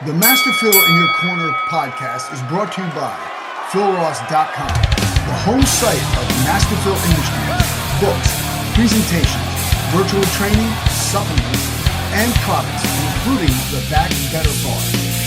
The Master Phil in Your Corner podcast is brought to you by PhilRoss.com, the home site of Master Phil Industries, books, presentations, virtual training, supplements, and products, including the Back Better Bar.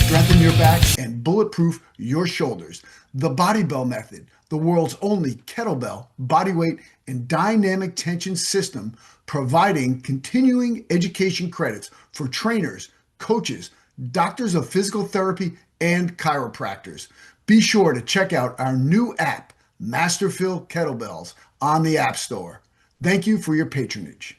Strengthen your back and bulletproof your shoulders. The Body Bell Method, the world's only kettlebell, bodyweight, and dynamic tension system, providing continuing education credits for trainers, coaches, doctors of physical therapy, and chiropractors. Be sure to check out our new app, Master Phil Kettlebells, on the App Store. Thank you for your patronage.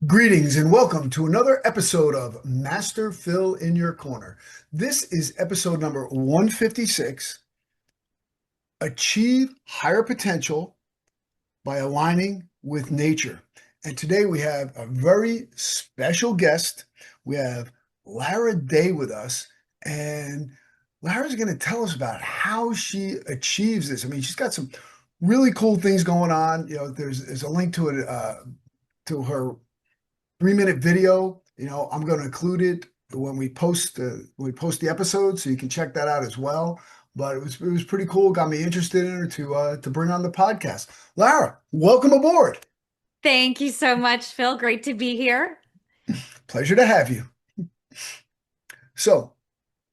Greetings and welcome to another episode of Master Phil in Your Corner. This is episode number 156, Achieve Higher Potential by Aligning with Nature. And today we have a very special guest. We have Lara Day with us, and Lara's going to tell us about how she achieves this. I mean, she's got some really cool things going on. You know, there's a link to it, to her 3-minute video. You know, I'm going to include it when we post the episode, so you can check that out as well. But it was pretty cool. Got me interested in her to bring on the podcast. Lara, welcome aboard. Thank you so much, Phil. Great to be here. Pleasure to have you. So,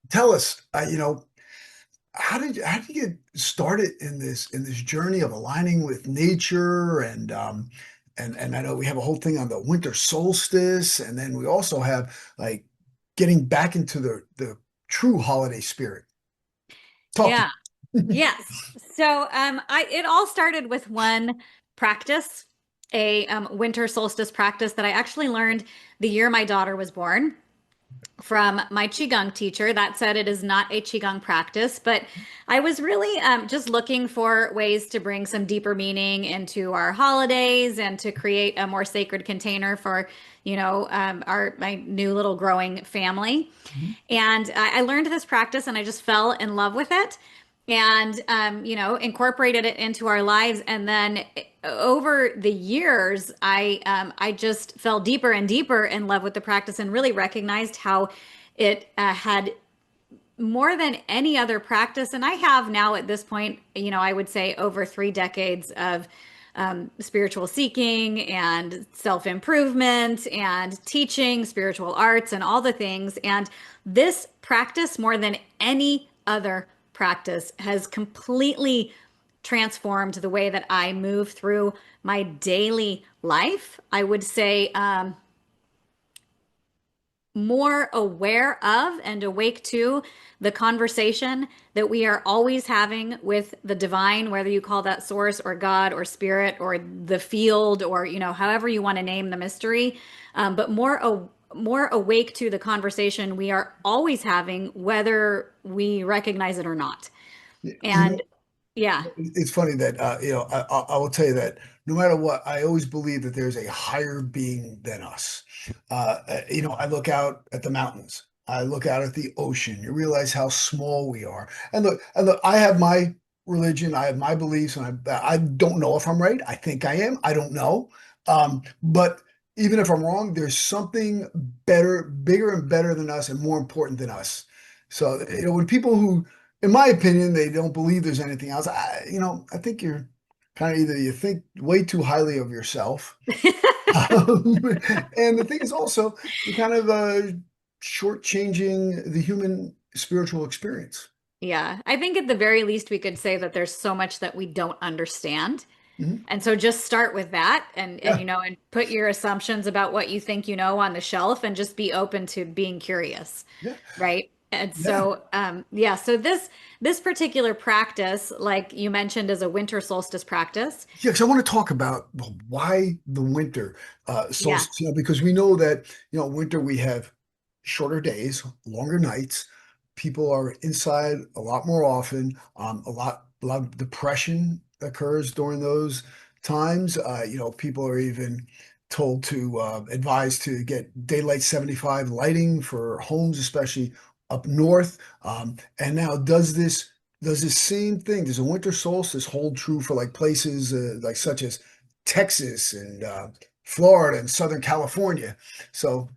tell us, how did you get started in this journey of aligning with nature, and I know we have a whole thing on the winter solstice, and then we also have like getting back into the true holiday spirit. Talk to me. Yes. So, it all started with one practice, a winter solstice practice that I actually learned the year my daughter was born from my Qigong teacher. That said, it is not a Qigong practice, but I was really just looking for ways to bring some deeper meaning into our holidays and to create a more sacred container for, my new little growing family. Mhm. And I learned this practice and I just fell in love with it and incorporated it into our lives. And then over the years, I just fell deeper and deeper in love with the practice and really recognized how it had more than any other practice. And I have now at this point, I would say over 3 decades of spiritual seeking and self-improvement and teaching spiritual arts and all the things. And this practice, more than any other practice, has completely transformed the way that I move through my daily life. I would say more aware of and awake to the conversation that we are always having with the divine, whether you call that source or God or spirit or the field or, however you want to name the mystery, but more awake to the conversation we are always having, whether we recognize it or not. And yeah. It's funny that I will tell you that no matter what, I always believe that there's a higher being than us. I look out at the mountains. I look out at the ocean. You realize how small we are. And look, I have my religion. I have my beliefs, and I don't know if I'm right. I think I am. I don't know. But even if I'm wrong, there's something better, bigger and better than us, and more important than us. So, when people who, in my opinion, they don't believe there's anything else, I think you're kind of, either you think way too highly of yourself. And the thing is also, you're kind of shortchanging the human spiritual experience. Yeah, I think at the very least we could say that there's so much that we don't understand. Mhm. And so just start with that and Yeah, and put your assumptions about what you think you know on the shelf and just be open to being curious, yeah, right? And yeah. so so this particular practice, like you mentioned, is a winter solstice practice. Yeah, because I want to talk about why the winter Yeah. solstice, because we know that, winter we have shorter days, longer nights. People are inside a lot more often. A lot of depression occurs during those times. People are even told to advised to get daylight 75 lighting for homes, especially up north. And now, does this same thing, does a winter solstice hold true for like places like such as Texas and Florida and Southern California? So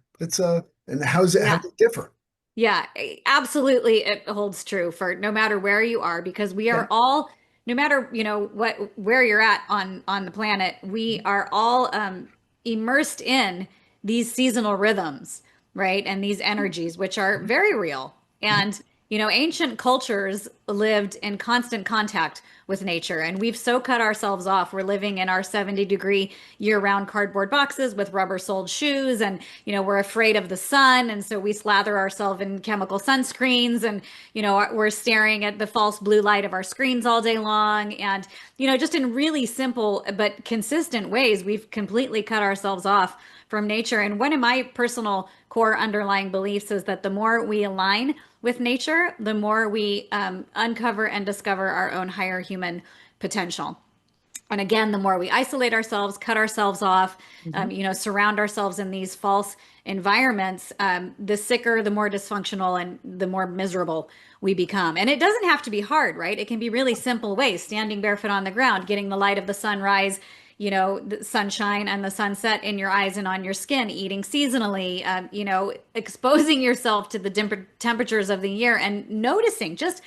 And how Yeah. does it differ? Yeah, absolutely. It holds true for no matter where you are, because we Okay. are all, no matter, where you're at on the planet, we are all immersed in these seasonal rhythms, right? And these energies, which are very real. Mhm. And, ancient cultures lived in constant contact with nature, and we've so cut ourselves off. We're living in our 70-degree year-round cardboard boxes with rubber-soled shoes, and we're afraid of the sun, and so we slather ourselves in chemical sunscreens, and we're staring at the false blue light of our screens all day long, and just in really simple but consistent ways, we've completely cut ourselves off from nature. And one of my personal core underlying beliefs is that the more we align with nature, the more we uncover and discover our own higher human potential. And again, the more we isolate ourselves, cut ourselves off, Mhm. surround ourselves in these false environments, the sicker, the more dysfunctional, and the more miserable we become. And it doesn't have to be hard, right? It can be really simple ways: standing barefoot on the ground, getting the light of the sunrise, the sunshine and the sunset in your eyes and on your skin, eating seasonally, exposing yourself to the temperatures of the year, and noticing, just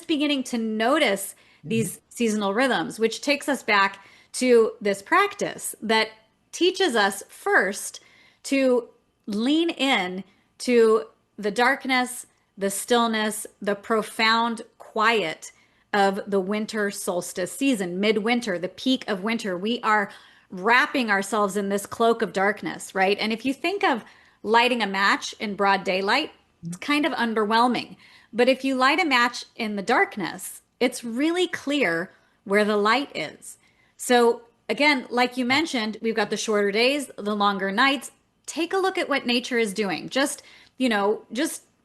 beginning to notice Mhm. these seasonal rhythms, which takes us back to this practice that teaches us first to lean in to the darkness, the stillness, the profound quiet of the winter solstice season, midwinter, the peak of winter. We are wrapping ourselves in this cloak of darkness, right? And if you think of lighting a match in broad daylight, it's kind of underwhelming. But if you light a match in the darkness, it's really clear where the light is. So, again, like you mentioned, we've got the shorter days, the longer nights. Take a look at what nature is doing. Just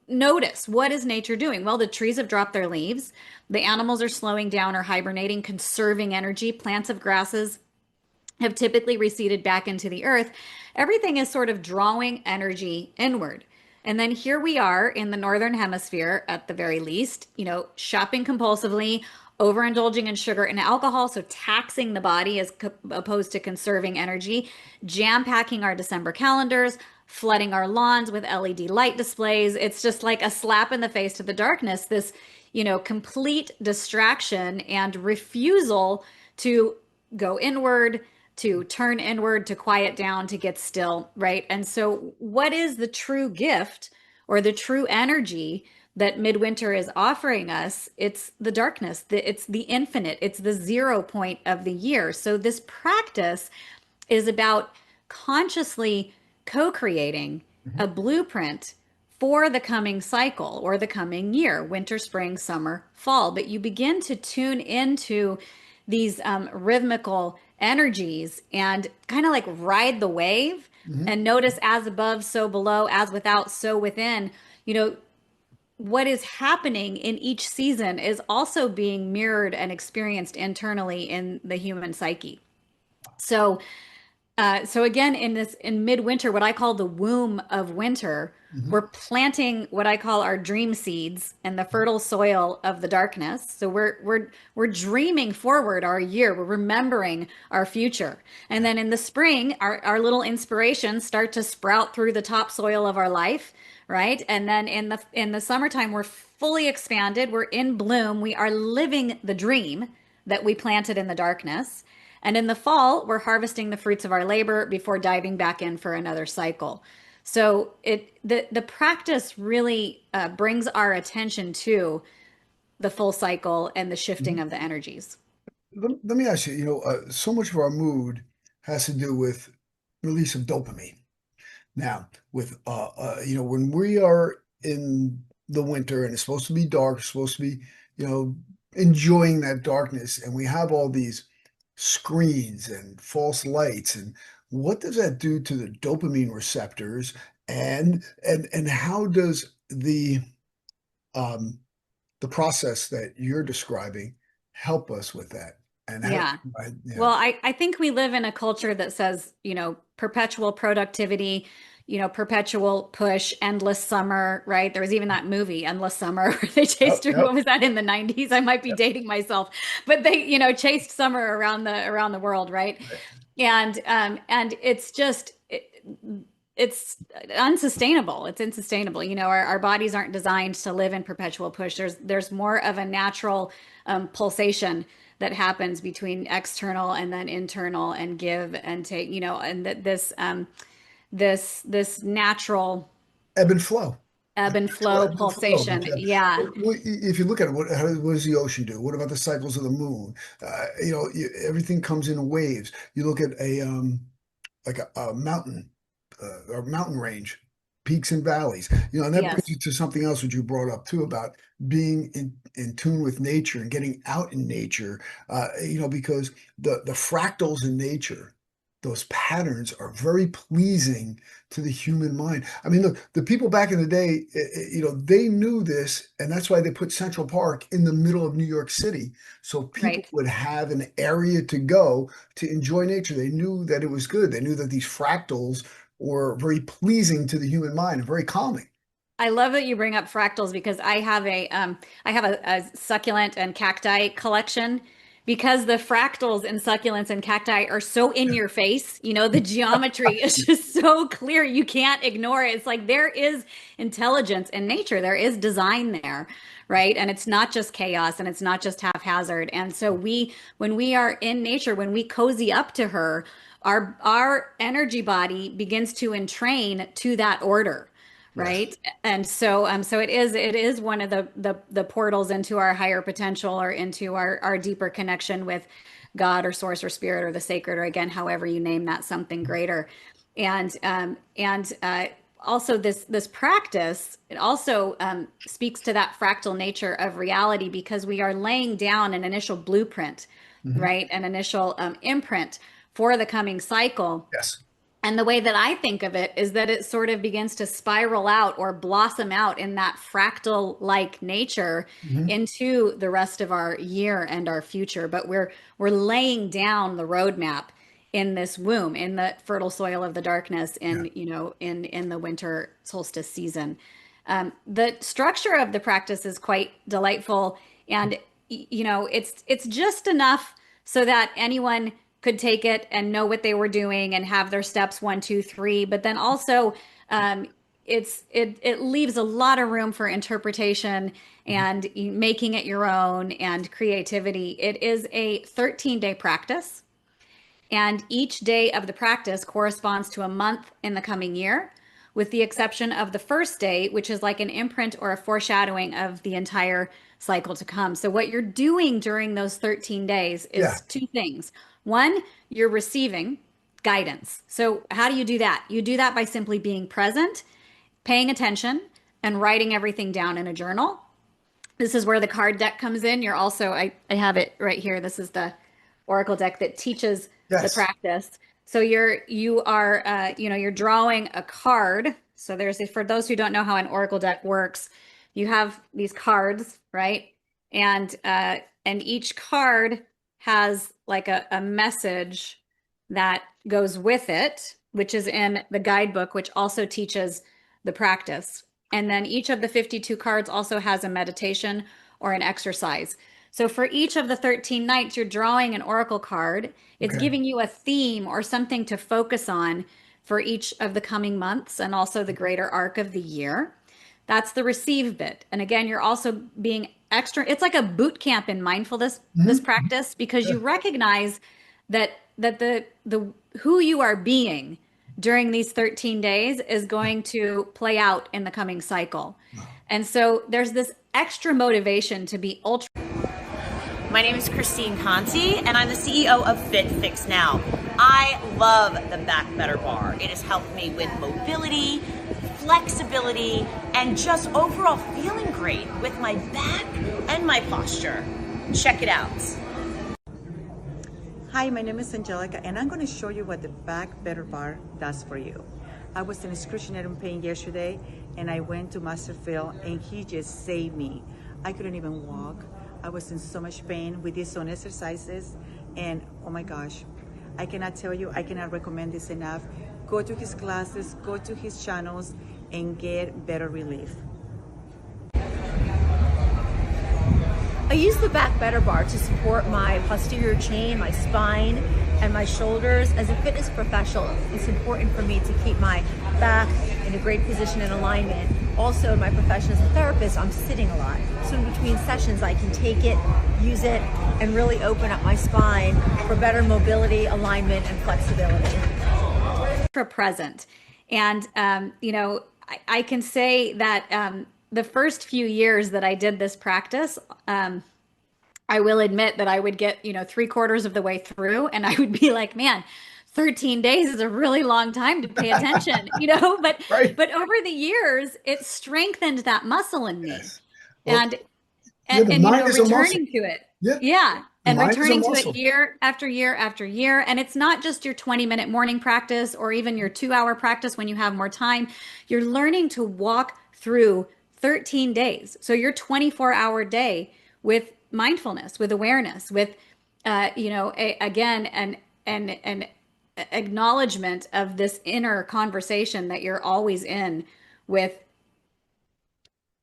notice, what is nature doing? Well, the trees have dropped their leaves. The animals are slowing down or hibernating, conserving energy. Plants of grasses have typically receded back into the earth. Everything is sort of drawing energy inward. And then here we are in the northern hemisphere, at the very least, shopping compulsively, overindulging in sugar and alcohol, so taxing the body as opposed to conserving energy, jam packing our December calendars, flooding our lawns with LED light displays. It's just like a slap in the face to the darkness, this, complete distraction and refusal to go inward, to turn inward, to quiet down, to get still, right? And so, what is the true gift or the true energy that midwinter is offering us? It's the darkness, it's the infinite, it's the 0 point of the year. So, this practice is about consciously co creating a Mhm. blueprint for the coming cycle or the coming year: winter, spring, summer, fall. But you begin to tune into these rhythmical energies and kind of like ride the wave Mhm. and notice, as above, so below, as without, so within. You know, what is happening in each season is also being mirrored and experienced internally in the human psyche. So, so again, in midwinter, what I call the womb of winter, Mhm. we're planting what I call our dream seeds in the fertile soil of the darkness. So we're dreaming forward our year. We're remembering our future. And then in the spring, our little inspirations start to sprout through the topsoil of our life, right? And then in the summertime, we're fully expanded. We're in bloom. We are living the dream that we planted in the darkness. And in the fall, we're harvesting the fruits of our labor before diving back in for another cycle. So the practice really brings our attention to the full cycle and the shifting Mhm. of the energies. Let me ask you, so much of our mood has to do with release of dopamine. Now, with when we are in the winter and it's supposed to be dark, it's supposed to be, you know, enjoying that darkness, and we have all these screens and false lights, and what does that do to the dopamine receptors? And how does um, the process that you're describing help us with that? And how, Yeah. yeah, Well, I think we live in a culture that says, perpetual productivity, perpetual push, endless summer, right? There was even that movie, Endless Summer, where they yep, chased, yep, what was that, in the 90s? I might be yep, dating myself, but they, chased summer around the world, right? right. And it's just it's unsustainable. It's unsustainable. You know, our bodies aren't designed to live in perpetual push. There's more of a natural pulsation that happens between external and then internal, and give and take, you know, and that this natural Ebb and flow. ebb and Natural flow ebb and flow. pulsation. Yeah. If you look at it, what does the ocean do? What about the cycles of the moon? Everything comes in waves. You look at a mountain or mountain range, peaks and valleys. And that brings Yes. you to something else which you brought up too, about being in tune with nature and getting out in nature. Because the fractals in nature, those patterns are very pleasing to the human mind. I mean, look, the people back in the day, they knew this, and that's why they put Central Park in the middle of New York City, so people Right. would have an area to go to enjoy nature. They knew that it was good. They knew that these fractals were very pleasing to the human mind and very calming. I love that you bring up fractals, because I have a succulent and cacti collection, because the fractals in succulents and cacti are so in your face. You know, the geometry is just so clear. You can't ignore it. It's like there is intelligence in nature. There is design there, right? And it's not just chaos, and it's not just haphazard. And so when we are in nature, when we cozy up to her, our energy body begins to entrain to that order. Yes. Right. And so it is one of the portals into our higher potential, or into our deeper connection with God or source or spirit or the sacred, or again, however you name that, something greater. And also this practice, it also speaks to that fractal nature of reality, because we are laying down an initial blueprint, Mhm. right? An initial imprint for the coming cycle. Yes. And the way that I think of it is that it sort of begins to spiral out or blossom out in that fractal like nature Mhm. into the rest of our year and our future. But we're laying down the roadmap in this womb, in the fertile soil of the darkness, Yeah. in the winter solstice season. The structure of the practice is quite delightful, and it's just enough so that anyone could take it and know what they were doing and have their steps 1, 2, 3. But then also, it leaves a lot of room for interpretation and making it your own, and creativity. It is a 13-day practice, and each day of the practice corresponds to a month in the coming year, with the exception of the first day, which is like an imprint or a foreshadowing of the entire cycle to come. So, what you're doing during those 13 days Yeah. is two things. One, you're receiving guidance. So, how do you do that? You do that by simply being present, paying attention, and writing everything down in a journal. This is where the card deck comes in. You're also, I have it right here. This is the Oracle deck that teaches the Yes. practice. So you're drawing a card. So for those who don't know how an Oracle deck works, you have these cards, right? And each card has like a message that goes with it, which is in the guidebook, which also teaches the practice. And then each of the 52 cards also has a meditation or an exercise. So for each of the 13 nights, you're drawing an oracle card. It's Okay. giving you a theme or something to focus on for each of the coming months, and also the greater arc of the year. That's the receive bit. And again, you're also being extra, it's like a boot camp in mindfulness, this Mhm. practice, because Yeah. you recognize that the who you are being during these 13 days is going to play out in the coming cycle. Wow. And so there's this extra motivation to be ultra. My name is Christine Conti, and I'm the CEO of Fit Fix Now. I love the Back Better Bar. It has helped me with mobility, flexibility, and just overall feeling great with my back and my posture. Check it out. Hi, my name is Angelica, and I'm going to show you what the Back Better Bar does for you. I was in excruciating pain yesterday, and I went to Master Phil, and he just saved me. I couldn't even walk. I was in so much pain with these own exercises, and oh my gosh, I cannot tell you, I cannot recommend this enough. Go to his classes, go to his channels, and get better relief. I use the Back Better Bar to support my posterior chain, my spine, and my shoulders. As a fitness professional, it's important for me to keep my back in a great position and alignment. Also, in my profession as a therapist, I'm sitting a lot. So in between sessions, I can take it, use it, and really open up my spine for better mobility, alignment, and flexibility. Present. And, I can say that the first few years that I did this practice, I will admit that I would get, 3/4 of the way through and I would be like, man, 13 days is a really long time to pay attention, but Right. but over the years it strengthened that muscle in me. Yes. Well, And the mind is a muscle. returning to it. Yeah. Yeah. The And mind is a returning to muscle. it year after year after year. And it's not just your 20-minute morning practice or even your 2-hour practice when you have more time. You're learning to walk through 13 days. So your 24-hour day with mindfulness, with awareness, with, again, an acknowledgement of this inner conversation that you're always in with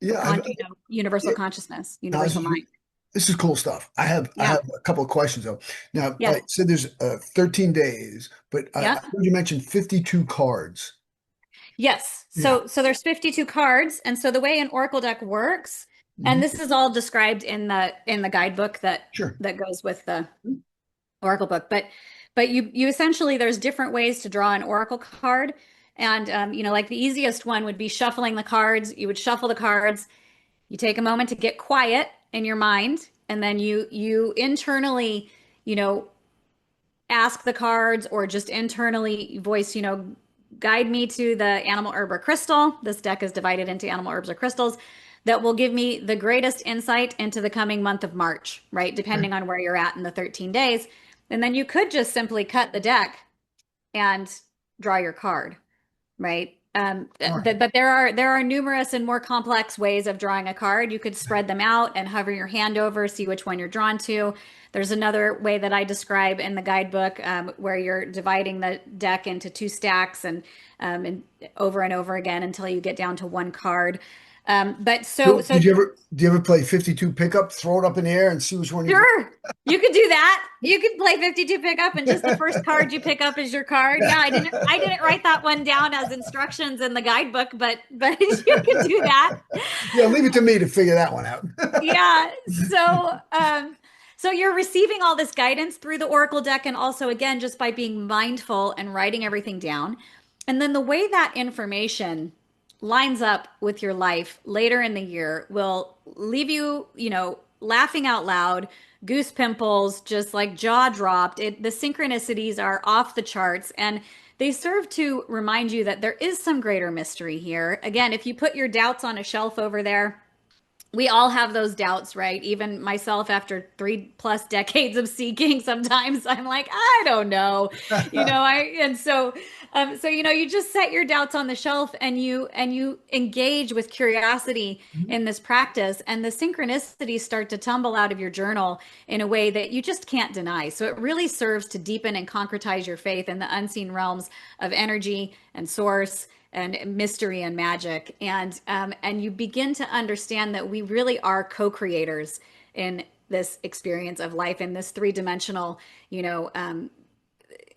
Yeah. universal consciousness, universal mind. This is cool stuff. I have a couple of questions though. Now, Yeah. like, so there's 13 days, but Yeah. I heard you mentioned 52 cards. Yes. So there's 52 cards, and so the way an oracle deck works, and this is all described in the guidebook that Sure. that goes with the oracle book. But you essentially, there's different ways to draw an oracle card, and like the easiest one would be shuffling the cards. You would shuffle the cards. You take a moment to get quiet in your mind, and then you internally, ask the cards or just internally voice, guide me to the animal, herb, or crystal. This deck is divided into animal, herbs, or crystals that will give me the greatest insight into the coming month of March, right? Depending on where you're at in the 13 days. And then you could just simply cut the deck and draw your card, right? But there are numerous and more complex ways of drawing a card. You could spread them out and hover your hand over, see which one you're drawn to. There's another way that I describe in the guidebook where you're dividing the deck into 2 stacks and over and over again until you get down to one card. But so do you ever play 52 pickup, throw it up in the air and see which one? Sure, you could do that. You could play 52 pickup, and just the first card you pick up is your card. Yeah, I didn't write that one down as instructions in the guidebook, but you could do that. Yeah, leave it to me to figure that one out. Yeah. So you're receiving all this guidance through the oracle deck, and also again just by being mindful and writing everything down. And then the way that information lines up with your life later in the year will leave you, laughing out loud, goose pimples, just like jaw dropped. The synchronicities are off the charts, and they serve to remind you that there is some greater mystery here. Again, if you put your doubts on a shelf over there, we all have those doubts, right? Even myself, after 3+ decades of seeking, sometimes I'm like, I don't know, so you just set your doubts on the shelf and you engage with curiosity in this practice, and the synchronicities start to tumble out of your journal in a way that you just can't deny. So it really serves to deepen and concretize your faith in the unseen realms of energy and source and mystery and magic, and you begin to understand that we really are co-creators in this experience of life, in this 3-dimensional,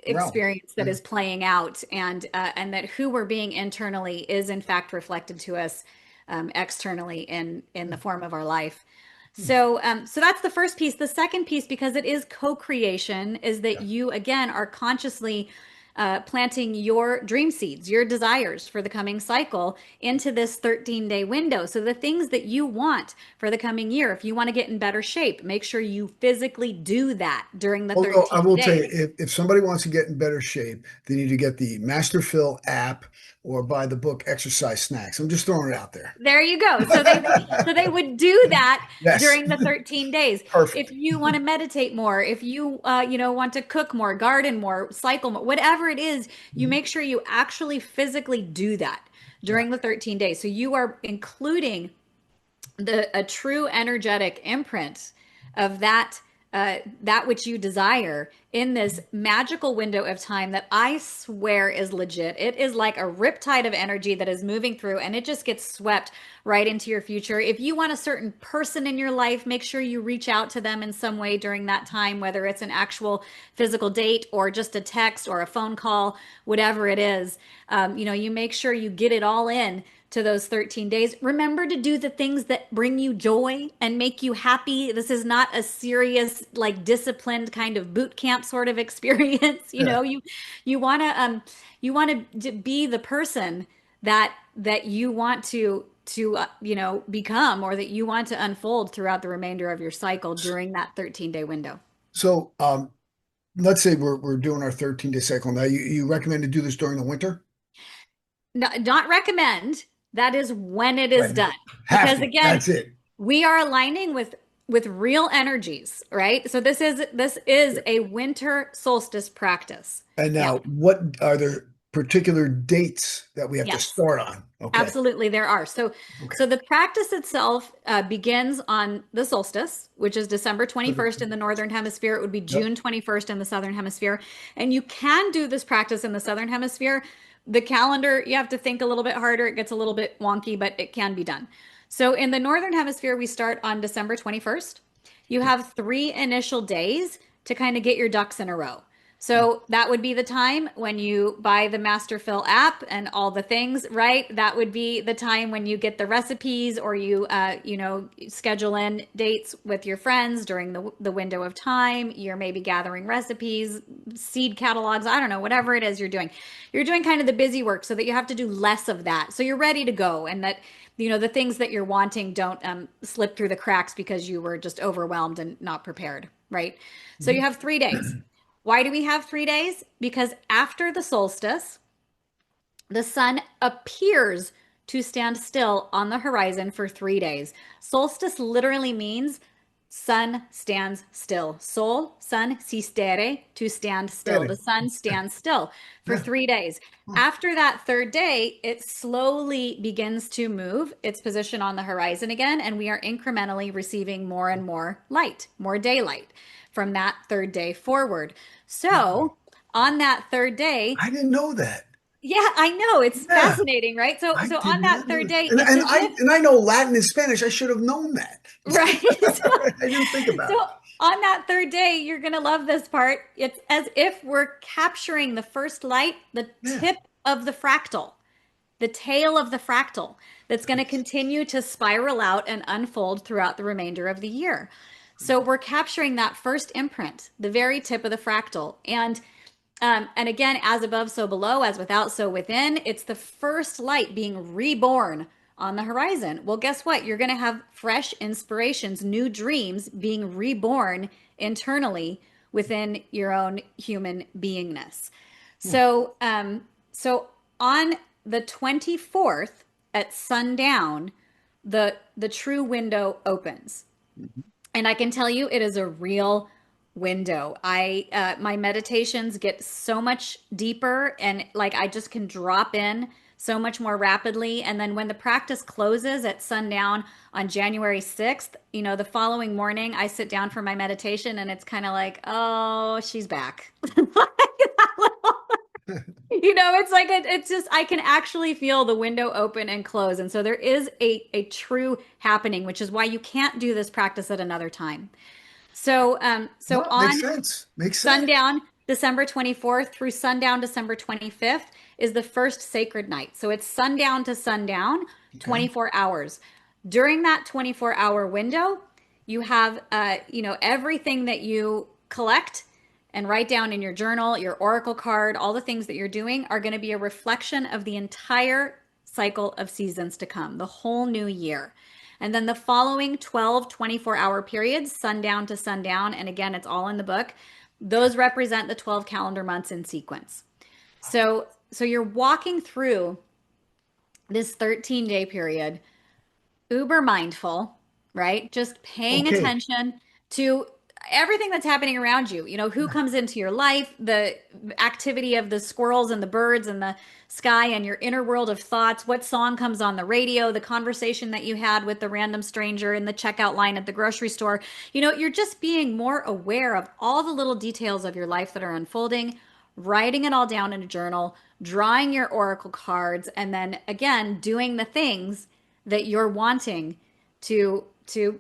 experience that is playing out, and that who we're being internally is in fact reflected to us externally in the form of our life. So that's the first piece. The second piece, because it is co-creation, is that you again are consciously planting your dream seeds, your desires for the coming cycle into this 13-day window. So the things that you want for the coming year, if you want to get in better shape, make sure you physically do that during the 13 days. I will tell you, if somebody wants to get in better shape, they need to get the Master Phil app or buy the book Exercise Snacks. I'm just throwing it out there. There you go. So they would do that Yes. during the 13 days. Perfect. If you want to meditate more, if you want to cook more, garden more, cycle more, whatever it is, you make sure you actually physically do that during the 13 days. So you are including a true energetic imprint of that that which you desire in this magical window of time that I swear is legit. It is like a riptide of energy that is moving through, and it just gets swept right into your future. If you want a certain person in your life, make sure you reach out to them in some way during that time, whether it's an actual physical date or just a text or a phone call, whatever it is. You make sure you get it all in to those 13 days. Remember to do the things that bring you joy and make you happy. This is not a serious, like disciplined kind of boot camp sort of experience. Yeah. You want to be the person that you want to become, or that you want to unfold throughout the remainder of your cycle during that 13-day window. So let's say we're doing our 13-day cycle now. You recommend to do this during the winter? Not recommend. That is when it is Right. done. Have Because to. again, That's it. we are aligning with real energies, right? So this is a winter solstice practice. And Yeah. now, what are there particular dates that we have to Yes. start on? Okay. Absolutely, there are. So, Okay. so the practice itself begins on the solstice, which is December 21st in the Northern Hemisphere. It would be June 21st in the Southern Hemisphere. And you can do this practice in the Southern Hemisphere. The calendar, you have to think a little bit harder. It gets a little bit wonky, but it can be done. So in the Northern Hemisphere, we start on December 21st. You have 3 initial days to kind of get your ducks in a row. So that would be the time when you buy the Masterfill app and all the things, right? That would be the time when you get the recipes, or you schedule in dates with your friends during the window of time. You're maybe gathering recipes, seed catalogs, I don't know, whatever it is you're doing. You're doing kind of the busy work so that you have to do less of that. So you're ready to go, and that the things that you're wanting don't slip through the cracks because you were just overwhelmed and not prepared, right? So you have 3 days. Why do we have 3 days? Because after the solstice, the sun appears to stand still on the horizon for 3 days. Solstice literally means sun stands still. Sol, sun, sistere, to stand still. Steady. The sun stands still for Yeah. 3 days. After that 3rd day, it slowly begins to move its position on the horizon again, and we are incrementally receiving more and more light, more daylight from that 3rd day forward. So on that 3rd day, I didn't know that. yeah, I know it's Yeah. fascinating, right? So I so did on that not know 3rd that. day, And, it's and as I if and I know Latin and Spanish. I should have known that. right. I didn't think about So it. on that 3rd day, you're gonna love this part. It's as if we're capturing the first light, the Yeah. tip of the fractal, the tail of the fractal that's going to continue to spiral out and unfold throughout the remainder of the year. So we're capturing that first imprint, the very tip of the fractal. And again, as above, so below, as without, so within. It's the first light being reborn on the horizon. Well, guess what? You're going to have fresh inspirations, new dreams being reborn internally within your own human beingness. So on the 24th at sundown, the true window opens. And I can tell you it is a real window. I my meditations get so much deeper, and like I just can drop in so much more rapidly. And then when the practice closes at sundown on January 6th, the following morning I sit down for my meditation, and it's kind of like, oh, she's back. It's like it's just I can actually feel the window open and close. And so there is a true happening, which is why you can't do this practice at another time. So No, on makes sense. Makes sense. sundown December 24th through sundown December 25th is the first sacred night. So it's sundown to sundown, 24 hours. During that 24-hour window, you have everything that you collect and write down in your journal, your oracle card, all the things that you're doing are going to be a reflection of the entire cycle of seasons to come, the whole new year. And then the following 12 24-hour periods, sundown to sundown, and again, it's all in the book, those represent the 12 calendar months in sequence. So you're walking through this 13-day period, uber mindful, right? Just paying Okay. attention to everything that's happening around you, who comes into your life, the activity of the squirrels and the birds and the sky and your inner world of thoughts, what song comes on the radio, the conversation that you had with the random stranger in the checkout line at the grocery store. You're just being more aware of all the little details of your life that are unfolding, writing it all down in a journal, drawing your oracle cards, and then again doing the things that you're wanting to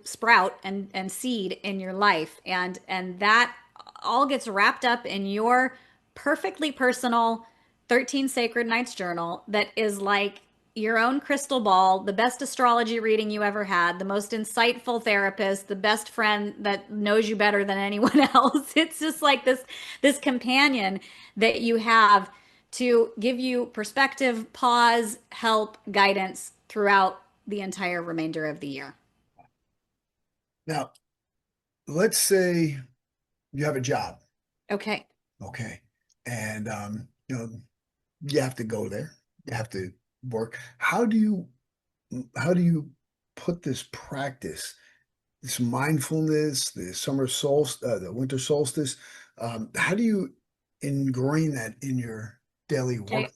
sprout and seed in your life, and that all gets wrapped up in your perfectly personal 13 sacred nights journal that is like your own crystal ball, the best astrology reading you ever had, the most insightful therapist, the best friend that knows you better than anyone else. It's just like this companion that you have to give you perspective, pause, help, guidance throughout the entire remainder of the year. Now, let's say you have a job. Okay. Okay. And, you have to go there. You have to work. How do you put this practice, this mindfulness, the summer solstice, the winter solstice? How do you ingrain that in your daily work? Okay.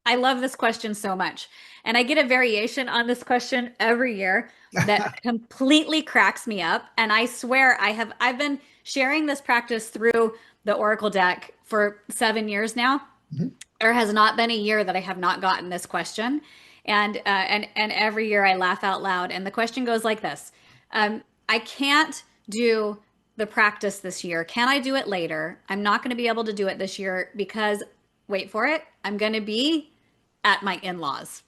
I love this question so much. And I get a variation on this question every year that completely cracks me up. And I swear I've been sharing this practice through the Oracle deck for 7 years now. Mhm. There has not been a year that I have not gotten this question. And every year I laugh out loud. And the question goes like this. I can't do the practice this year. Can I do it later? I'm not going to be able to do it this year because, wait for it, I'm going to be at my in-laws.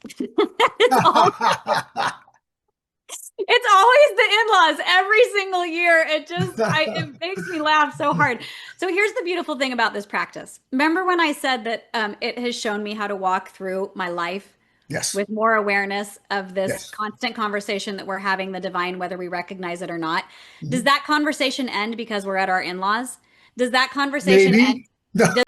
It's always the in-laws every single year. It makes me laugh so hard. So here's the beautiful thing about this practice. Remember when I said that it has shown me how to walk through my life Yes. with more awareness of this Yes. constant conversation that we're having, the divine, whether we recognize it or not? Mhm. Does that conversation end because we're at our in-laws? Does that conversation end? Maybe.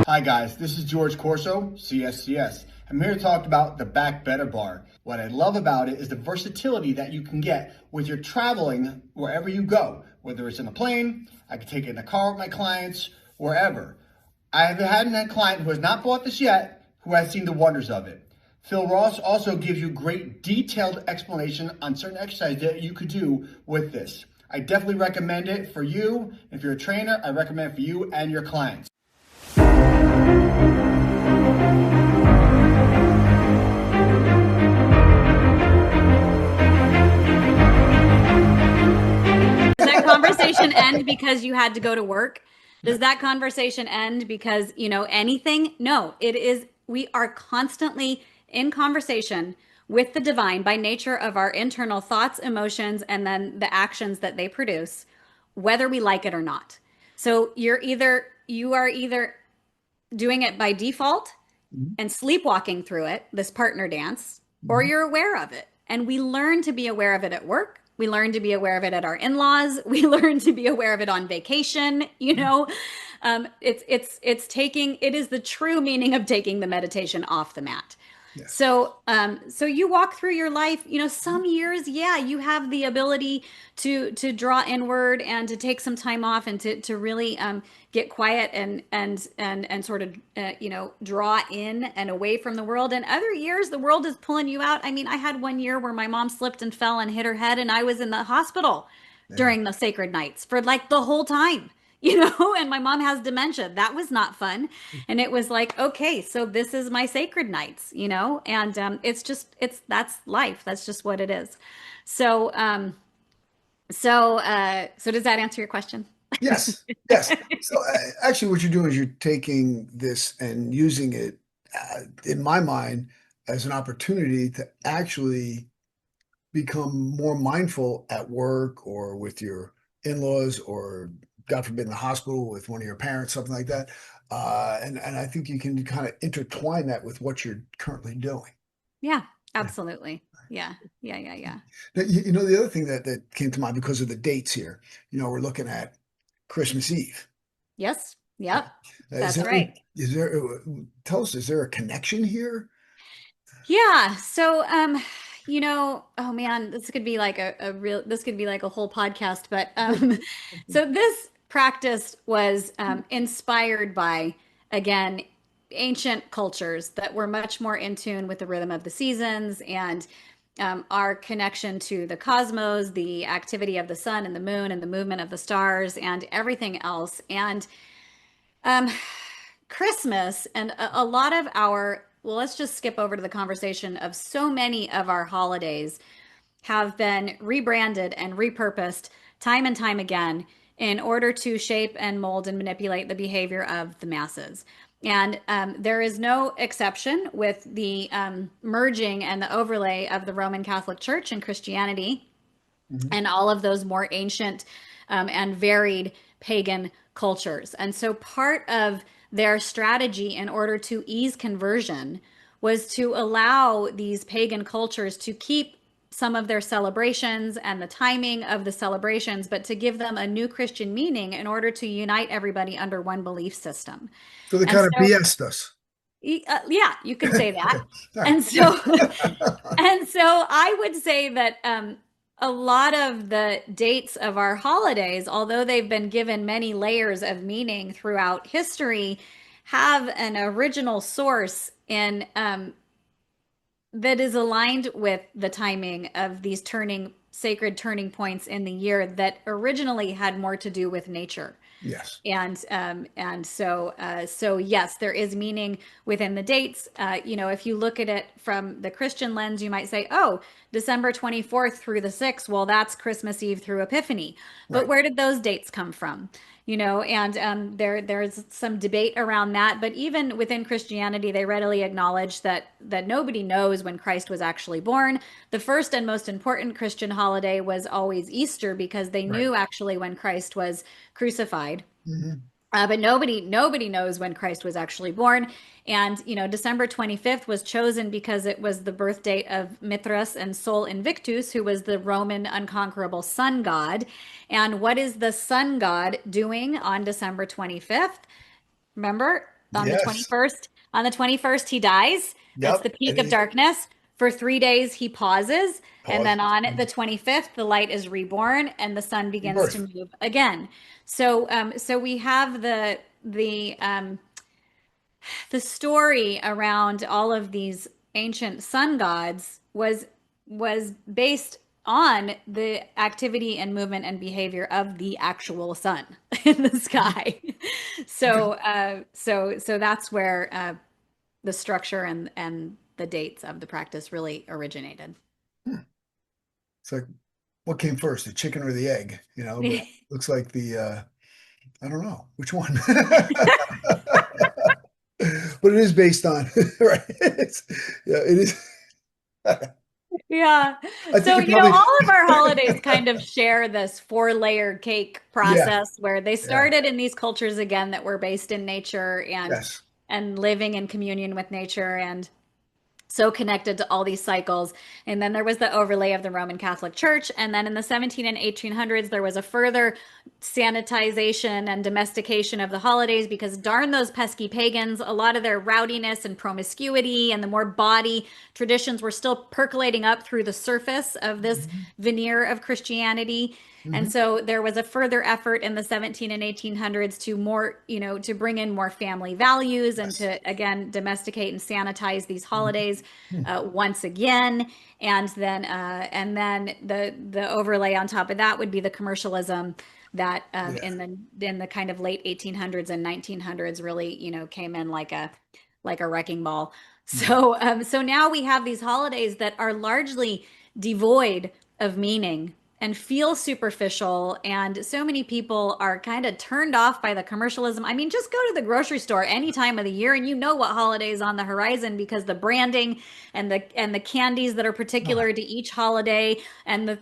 Hi guys, this is George Corso, CSCS. I'm here to talk about the Back Better Bar. What I love about it is the versatility that you can get with your traveling wherever you go, whether it's in a plane, I can take it in a car with my clients, wherever. I have had a client who has not bought this yet, who has seen the wonders of it. Phil Ross also gives you great detailed explanation on certain exercises that you could do with this. I definitely recommend it for you. If you're a trainer, I recommend it for you and your clients. Does that conversation end because you had to go to work? Does that conversation end because, anything? No, it is, we are constantly in conversation with the divine by nature of our internal thoughts, emotions, and then the actions that they produce, whether we like it or not. So you are either doing it by default and sleepwalking through it, this partner dance, or you're aware of it. And we learn to be aware of it at work. We learn to be aware of it at our in-laws. We learn to be aware of it on vacation. It is the true meaning of taking the meditation off the mat. Yes. So you walk through your life, some years, you have the ability to draw inward and to take some time off and to really get quiet and sort of, draw in and away from the world. And other years, the world is pulling you out. I mean, I had one year where my mom slipped and fell and hit her head, and I was in the hospital during the sacred nights for like the whole time. And my mom has dementia. That was not fun. And it was like, okay, so this is my sacred nights, and that's life. That's just what it is. So does that answer your question? Yes. Yes. So actually, what you're doing is you're taking this and using it, in my mind, as an opportunity to actually become more mindful at work or with your in-laws, or God forbid in the hospital with one of your parents, something like that. And I think you can kind of intertwine that with what you're currently doing. Yeah, absolutely. Yeah. Now, the other thing that came to mind because of the dates here, we're looking at Christmas Eve. Yes. Yep. Is That's right. Tell us, is there a connection here? Yeah. So, Oh man, this could be like this could be like a whole podcast, but so this practice was inspired by, again, ancient cultures that were much more in tune with the rhythm of the seasons and our connection to the cosmos, the activity of the sun and the moon and the movement of the stars and everything else. And um, Christmas and a lot of our, well, let's just skip over to the conversation of so many of our holidays have been rebranded and repurposed time and time again in order to shape and mold and manipulate the behavior of the masses. And there is no exception with the merging and the overlay of the Roman Catholic Church and Christianity and all of those more ancient and varied pagan cultures. And so part of their strategy in order to ease conversion was to allow these pagan cultures to keep some of their celebrations and the timing of the celebrations, but to give them a new Christian meaning in order to unite everybody under one belief system. So they And kind of so, BS'd us. yeah, you could say that. All right. And so, and so I would say that a lot of the dates of our holidays, although they've been given many layers of meaning throughout history, have an original source in that is aligned with the timing of these sacred turning points in the year that originally had more to do with nature. Yes. So yes, there is meaning within the dates. If you look at it from the Christian lens, you might say, oh, December 24th through the 6th, well, that's Christmas Eve through Epiphany. But Right. where did those dates come from? There's some debate around that. But even within Christianity, they readily acknowledge that nobody knows when Christ was actually born. The first and most important Christian holiday was always Easter because they knew actually when Christ was crucified. But nobody knows when Christ was actually born. And, December 25th was chosen because it was the birth date of Mithras and Sol Invictus, who was the Roman unconquerable sun god. And what is the sun god doing on December 25th? Remember, on the Yes. 21st, he dies. That's Yep. the peak And of darkness. For 3 days, he pauses. And then on Pauses. the 25th, the light is reborn and the sun begins Rebirth. to move again. So we have the story around all of these ancient sun gods was based on the activity and movement and behavior of the actual sun in the sky. So that's where the structure and the dates of the practice really originated. It's like, what came first, the chicken or the egg? But looks like I don't know which one. But it is based on, right? It is. Yeah. I So, think it probably, all of our holidays kind of share this four-layered cake process where they yeah, started in these cultures again that were based in nature yes. and living in communion with nature and so connected to all these cycles. And then there was the overlay of the Roman Catholic Church. And then in the 17 and 1800s, there was a further sanitization and domestication of the holidays because darn those pesky pagans, a lot of their rowdiness and promiscuity and the more bawdy traditions were still percolating up through the surface of this veneer of Christianity. And so there was a further effort in the 17 and 1800s to to bring in more family values and to, again, domesticate and sanitize these holidays once again. And then the overlay on top of that would be the commercialism that in the kind of late 1800s and 1900s really, came in like a wrecking ball. So now we have these holidays that are largely devoid of meaning and feel superficial. And so many people are kind of turned off by the commercialism. I mean, just go to the grocery store any time of the year and you know what holiday is on the horizon because the branding and the candies that are particular to each holiday and the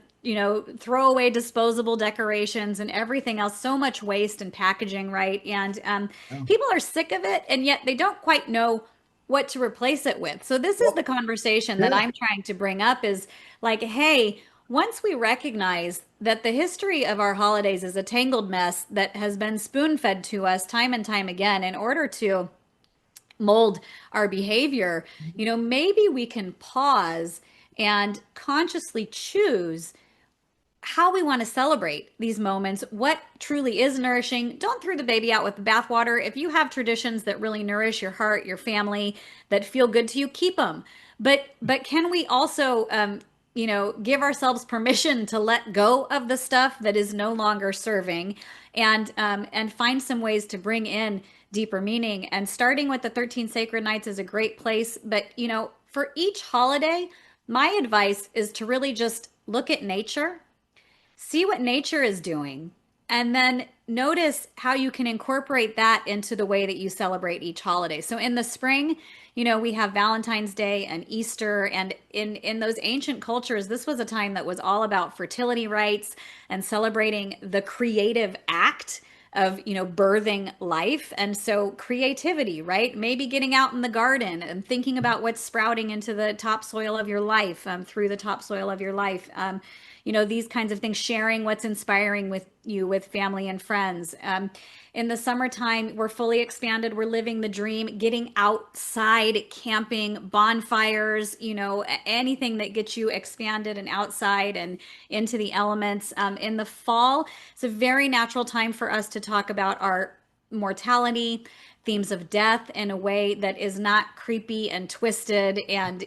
throwaway disposable decorations and everything else, so much waste and packaging, right? And people are sick of it, and yet they don't quite know what to replace it with. So this is the conversation that I'm trying to bring up is like, hey, once we recognize that the history of our holidays is a tangled mess that has been spoon-fed to us time and time again in order to mold our behavior, maybe we can pause and consciously choose how we want to celebrate these moments, what truly is nourishing. Don't throw the baby out with the bathwater. If you have traditions that really nourish your heart, your family, that feel good to you, keep them. But can we also give ourselves permission to let go of the stuff that is no longer serving, and find some ways to bring in deeper meaning. And starting with the 13 sacred nights is a great place. But for each holiday, my advice is to really just look at nature, see what nature is doing, and then notice how you can incorporate that into the way that you celebrate each holiday. So in the spring, we have Valentine's Day and Easter, and in those ancient cultures, this was a time that was all about fertility rites and celebrating the creative act of birthing life. And so creativity, right? Maybe getting out in the garden and thinking about what's sprouting into the topsoil of your life, through the topsoil of your life. These kinds of things, sharing what's inspiring with you with family and friends. In the summertime, we're fully expanded. We're living the dream, getting outside, camping, bonfires, anything that gets you expanded and outside and into the elements. In the fall, it's a very natural time for us to talk about our mortality, themes of death in a way that is not creepy and twisted. And,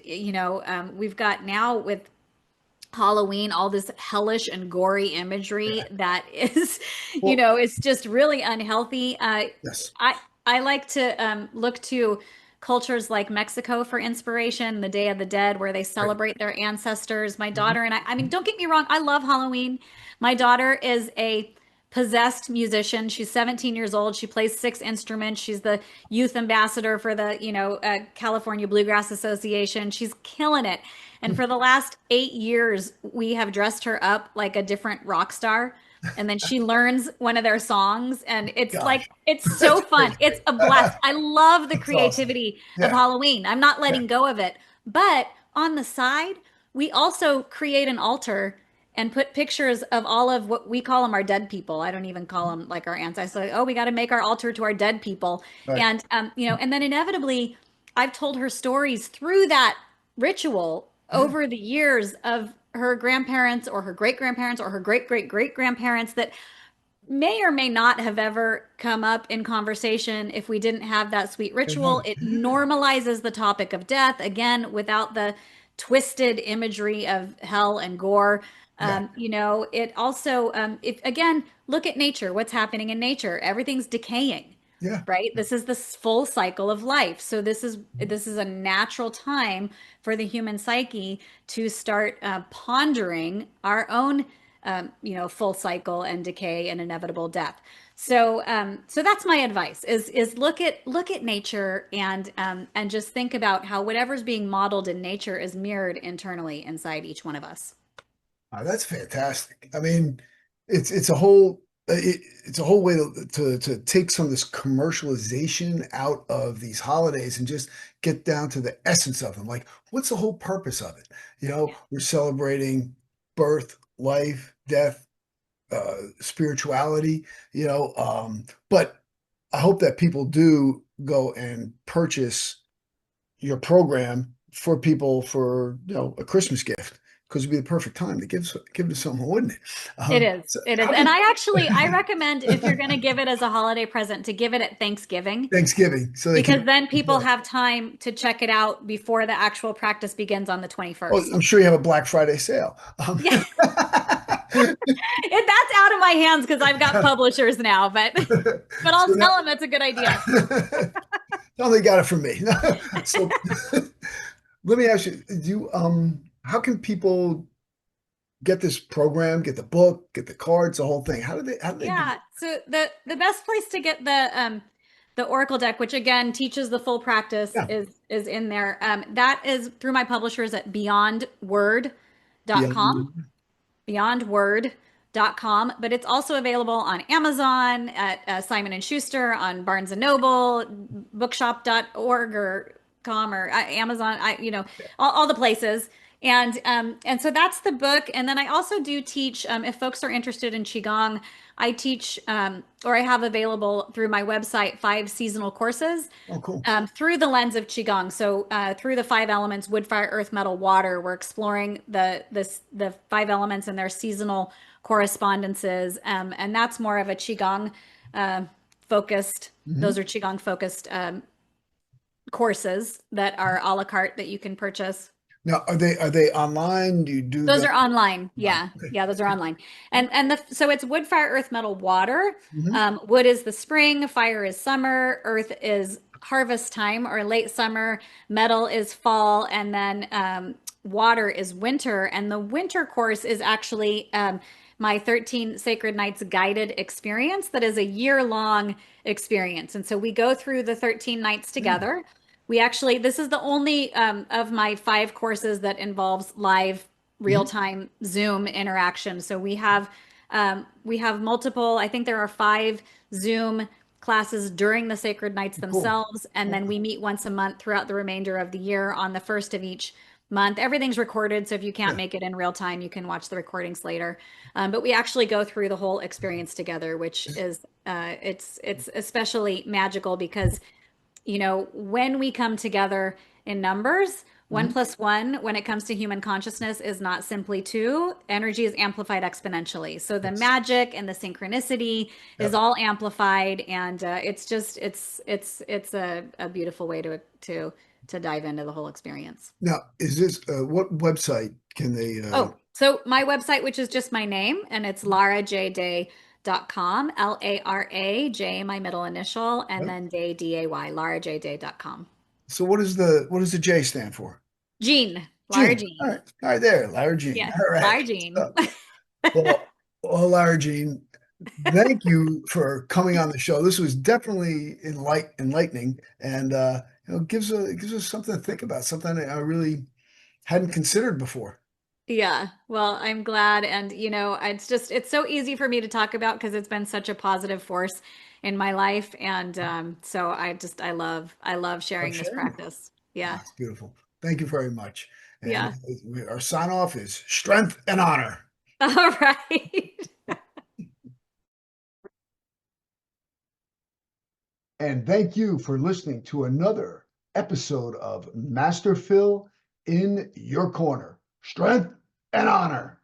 we've got now with Halloween, all this hellish and gory imagery that is, it's just really unhealthy. Yes. I like to look to cultures like Mexico for inspiration, the Day of the Dead, where they celebrate their ancestors. My daughter and I mean, don't get me wrong, I love Halloween. My daughter is a possessed musician. She's 17 years old. She plays 6 instruments. She's the youth ambassador for the, California Bluegrass Association. She's killing it. And for the last 8 years, we have dressed her up like a different rock star. And then she learns one of their songs, and it's it's so fun. It's a blast. I love the creativity of Halloween. I'm not letting go of it. But on the side, we also create an altar and put pictures of all of what we call them, our dead people. I don't even call them like our ancestors. Like, oh, we got to make our altar to our dead people. Right. And, and then inevitably I've told her stories through that ritual over the years of her grandparents or her great grandparents or her great great great grandparents that may or may not have ever come up in conversation if we didn't have that sweet ritual. It normalizes the topic of death, again, without the twisted imagery of hell and gore. It also, look at nature, what's happening in nature. Everything's decaying. Yeah. Right. This is the full cycle of life. So this is a natural time for the human psyche to start pondering our own, full cycle and decay and inevitable death. So that's my advice: is look at nature and just think about how whatever's being modeled in nature is mirrored internally inside each one of us. Oh, that's fantastic. I mean, it's a whole it's a whole way to take some of this commercialization out of these holidays and just get down to the essence of them. Like, what's the whole purpose of it? We're celebrating birth, life, death, spirituality, but I hope that people do go and purchase your program for people for, a Christmas gift, because it'd be the perfect time to give it to someone, wouldn't it? It is. It is. And I recommend, if you're going to give it as a holiday present, to give it at Thanksgiving. So because then people have time to check it out before the actual practice begins on the 21st. Oh, I'm sure you have a Black Friday sale. Yeah. That's out of my hands because I've got publishers now, but I'll tell them that's a good idea. No, they got it from me. So let me ask you, how can people get this program, get the book, get the cards, the whole thing? How do they Yeah. So the best place to get the Oracle deck, which again teaches the full practice, is in there. That is through my publishers at beyondword.com. Beyondword.com, but it's also available on Amazon, at Simon & Schuster, on Barnes & Noble, bookshop.org or com, or Amazon, all the places. And so that's the book. And then I also do teach, if folks are interested in Qigong, I teach, or I have available through my website, 5 seasonal courses Oh, cool. through the lens of Qigong. So through the 5 elements, wood, fire, earth, metal, water, we're exploring the 5 elements and their seasonal correspondences. And that's more of a Qigong focused, those are Qigong focused courses that are a la carte that you can purchase. Now, are they online? Do you do Those them? are online. Online. Yeah. Okay. Yeah, those are online. And so it's wood, fire, earth, metal, water. Mhm. Wood is the spring, fire is summer, earth is harvest time or late summer, metal is fall, and then water is winter. And the winter course is actually my 13 Sacred Nights guided experience that is a year-long experience. And so we go through the 13 nights together. We actually, this is the only of my 5 courses that involves live real-time Zoom interaction. So we have multiple, I think there are 5 Zoom classes during the Sacred Nights Cool. themselves, and then we meet once a month throughout the remainder of the year on the first of each month. Everything's recorded, so if you can't Yeah. make it in real time, you can watch the recordings later. But we actually go through the whole experience together, which is it's especially magical because when we come together in numbers, 1 + 1, when it comes to human consciousness, is not simply 2. Energy is amplified exponentially. So the magic and the synchronicity is Yep. all amplified, and it's a beautiful way to dive into the whole experience. Now, is this what website can they? Oh, so my website, which is just my name, and it's larajday.com, LARA, my middle initial, and then day, DAY, larajday.com. So what is the J stand for? Jean, Lara Jean. Jean. All right, there, Lara Jean. Yeah, All right. Lara Jean. So, well, Lara Jean, thank you for coming on the show. This was definitely enlightening, and gives us something to think about, something that I really hadn't considered before. Yeah, well, I'm glad. And, it's so easy for me to talk about because it's been such a positive force in my life. And so I love sharing this Sharing. practice. Yeah. That's beautiful. Thank you very much. And Yeah. our sign off is strength and honor. All right. And thank you for listening to another episode of Master Phil in Your Corner. Strength and honor.